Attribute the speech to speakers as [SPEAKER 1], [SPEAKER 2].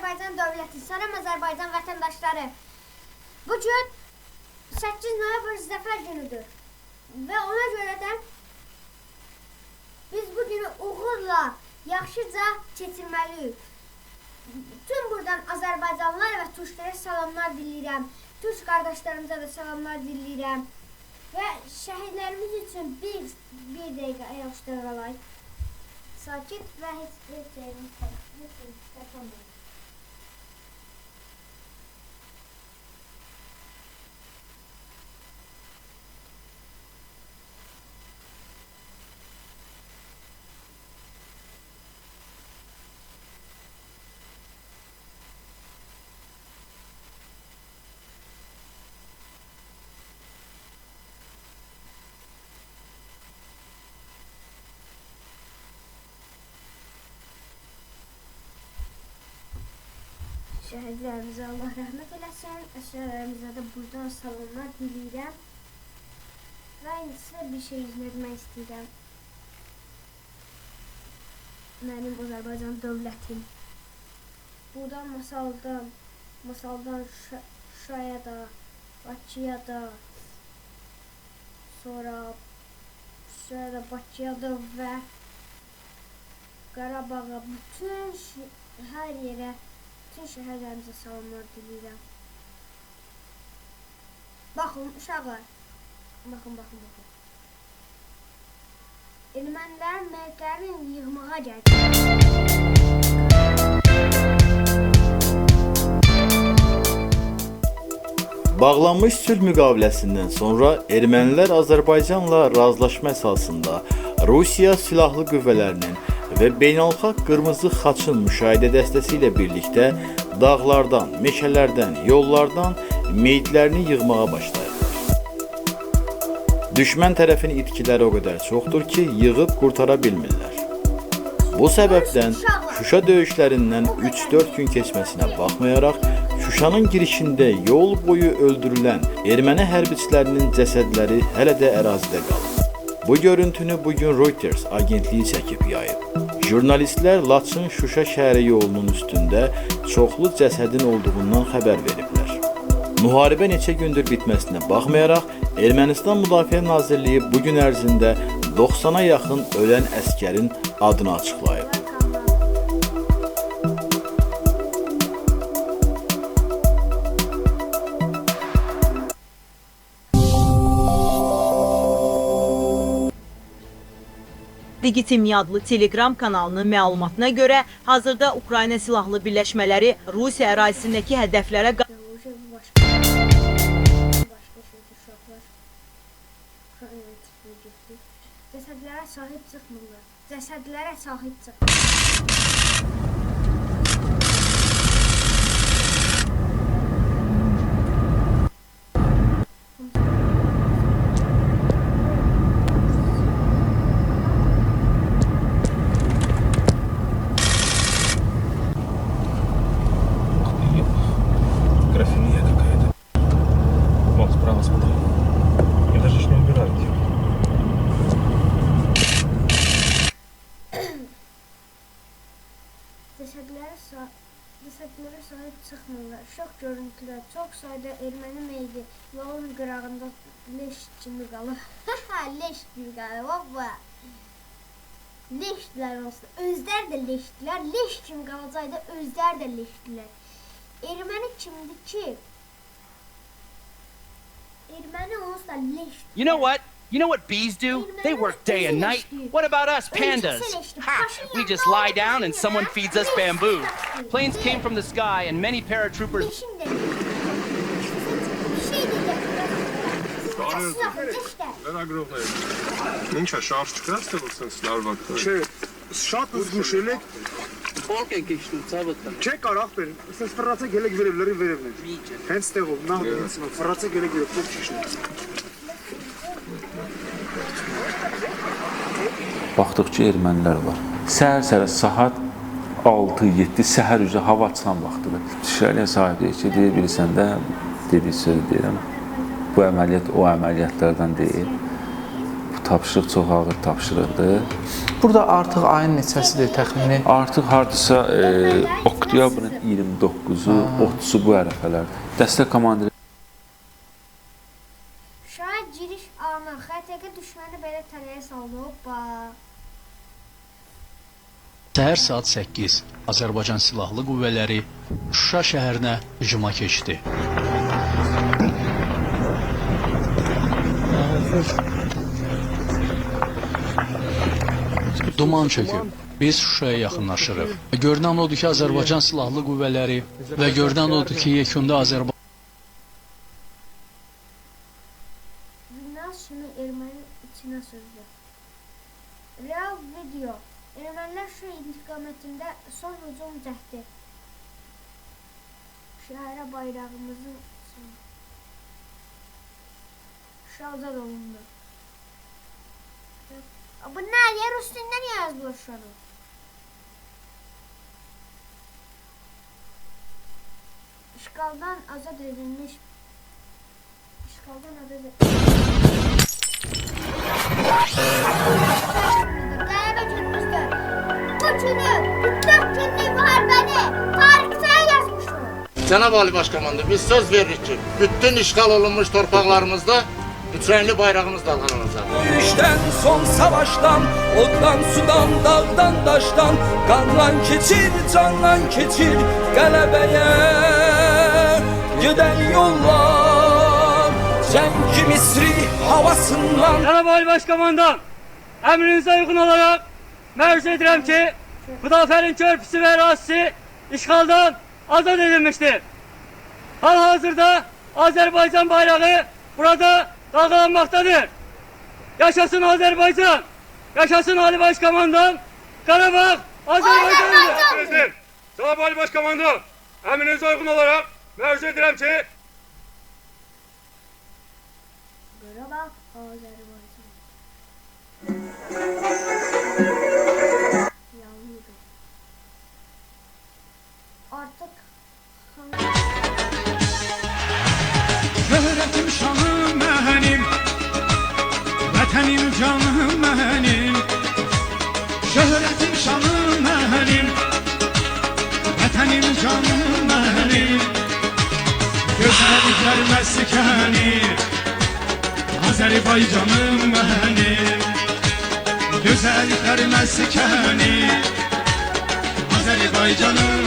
[SPEAKER 1] Azərbaycan dövləti, salam Azərbaycan vətəndaşları. Bugün 8 noyabr Zəfər günüdür və ona görə də biz bu günü uğurla, yaxşıca keçirməliyik. Tüm buradan Azərbaycanlılar və türklərə salamlar diləyirəm. Türk qardaşlarımıza da salamlar diləyirəm. Və şəhidlərimiz üçün bir dəqiqə ayaqüstə qalay. Sakit və heç bir şeyimiz yoxdur. Şəhidlərimizə Allah rəhmət eləsin. Əsərlərimizə də buradan salamlar diləyirəm. Və indi sizə bir şey izlətmək istəyirəm. Mənim Azərbaycan dövlətim. Buradan masaldan Şuşaya da, Bakıya da, sonra Şuşaya da, Bakıya da və Qarabağa, bütün hər yerə, bütün şəhərlərimizə salamlar diləyirəm. Baxın uşaqlar, baxın. Ermənilər mərkərini yığmağa gəldi.
[SPEAKER 2] Bağlanmış sülh müqaviləsindən sonra ermənilər Azərbaycanla razılaşma əsasında Rusiya silahlı qüvvələrinin və beynəlxalq Qırmızı Xaçın müşahidə dəstəsi ilə birlikdə dağlardan, meşələrdən, yollardan meyitlərini yığmağa başlayırlar. Düşmən tərəfin itkiləri o qədər çoxdur ki, yığıb qurtara bilmirlər. Bu səbəbdən Şuşa döyüşlərindən 3-4 gün keçməsinə baxmayaraq, Şuşanın girişində yol boyu öldürülən erməni hərbiçilərinin cəsədləri hələ də ərazidə qalır. Bu görüntünü bugün Reuters agentliyi çəkib yayıb. Jurnalistlər Laçın-Şuşa şəhəri yolunun üstündə çoxlu cəsədin olduğundan xəbər veriblər. Müharibə neçə gündür bitməsinə baxmayaraq, Ermənistan Müdafiə Nazirliyi bu gün ərzində 90-a yaxın ölən əskərin adını açıqlayıb.
[SPEAKER 3] Digitimi adlı Telegram kanalının məlumatına görə hazırda Ukrayna silahlı birləşmələri Rusiya ərazisindəki hədəflərə
[SPEAKER 1] Cəsədlərə sahib çıxmırlar. Cəsədlərə sahib çıxmırlar. Cəsədlərə sahib çıxmırlar. Şok görüntülər, çox sayda erməni meyidi yolun qırağında leş kimi qalır. Leş kimi qalır, baba. Leşdilər olsun. Özləri də leşdilər. Leş kimi qalacaqdı, özləri də leşdilər. Erməni kimdir ki? Erməni olsa leşdir.
[SPEAKER 4] You know what? You know what bees do? They work day and night. What about us pandas? Ha! We just lie down and someone feeds us bamboo. Planes came from the sky and many paratroopers...
[SPEAKER 5] Ինչ է, շարժ չկրած թե որ սենց լարվակ։
[SPEAKER 6] Չէ, շատ զգուշել եք։
[SPEAKER 7] Ո՞րք եք իջնում, ցավոտ։
[SPEAKER 6] Չէ, կարող բեր։ Սենց ֆռացեք ելեք վերև, լրի վերևն է։ Հենց տեղով, նա ֆռացեք ելեք վերև, փոք չիշնեք։
[SPEAKER 8] Baxdıq ki, ermənilər var. Səhər-səhər saat 6-7 səhər üzrə hava açılan vaxtıdır. Şəhərliyə sahib deyir ki, deyir, bilirsən də, dediyi söz deyirəm, bu əməliyyat o əməliyyatlardan deyil. Bu tapşırıq çox ağır tapşırıqdır.
[SPEAKER 9] Burada artıq ayın neçəsidir təxmini?
[SPEAKER 8] Artıq hardasa oktyabrın 29-u, 30-u bu ərəfələrdir. Dəstə komandiri
[SPEAKER 1] Şuşaya giriş anı XTK düşməni belə tələyə saldı. Hoppa.
[SPEAKER 10] Səhər saat 8 Azərbaycan Silahlı Qüvvələri Şuşa şəhərinə hücuma keçdi. Duman çöküb. Biz Şuşaya yaxınlaşırıq. Görünən odur ki, Azərbaycan Silahlı Qüvvələri və görünən odur ki, yekunda Azərbaycan
[SPEAKER 1] Dünya şunu erməni içinə sürdü. Real video. Ermənilər Şuşa istiqamətində son hücum cəhdi. Şəhərə bayrağımızın Şuşa azad olundu. Bu nə? Yer üstündə niyə yazılır Şuşanı? İşğaldan azad edilmiş Qələbə günümüzdür. Bu günü, 44 günlük müharibəni tarixçəyə yazmışıq.
[SPEAKER 11] Cənab Ali Başkomandır, biz söz veririk ki, bütün işğal olunmuş torpaqlarımızda üçrəngli bayrağımız dalğalanacaq.
[SPEAKER 12] Döyüşdən, son savaşdan, oddan, sudan, dağdan, daşdan, qanlan keçir, canlan keçir, qələbəyə gedən yollar, Cəngi Misri havasından.
[SPEAKER 13] Cənab Ali Başkomandan, əmrinizə uyğun olaraq məruz edirəm ki, Xudafərin körpüsü və ərazisi işğaldan azad edilmişdir. Hal-hazırda Azərbaycan bayrağı burada dalgalanmaktadır. Yaşasın Azerbaycan! Yaşasın Ali Başkomandan! Qarabağ Azerbaycan'dır!
[SPEAKER 5] Cənab Ali Başkomandan, əmrinizə uyğun olaraq məruz edirəm ki,
[SPEAKER 1] Qarabağ Azərbaycan. Yanlıydı. Artıq
[SPEAKER 12] Şöhrətim şanım mənim, vətənim canım mənim. Şöhrətim şanım mənim, vətənim canım mənim. Gözəlliklər məskəni, Azərbaycanım mənim. Gözəlliklər məskəni, Azərbaycanım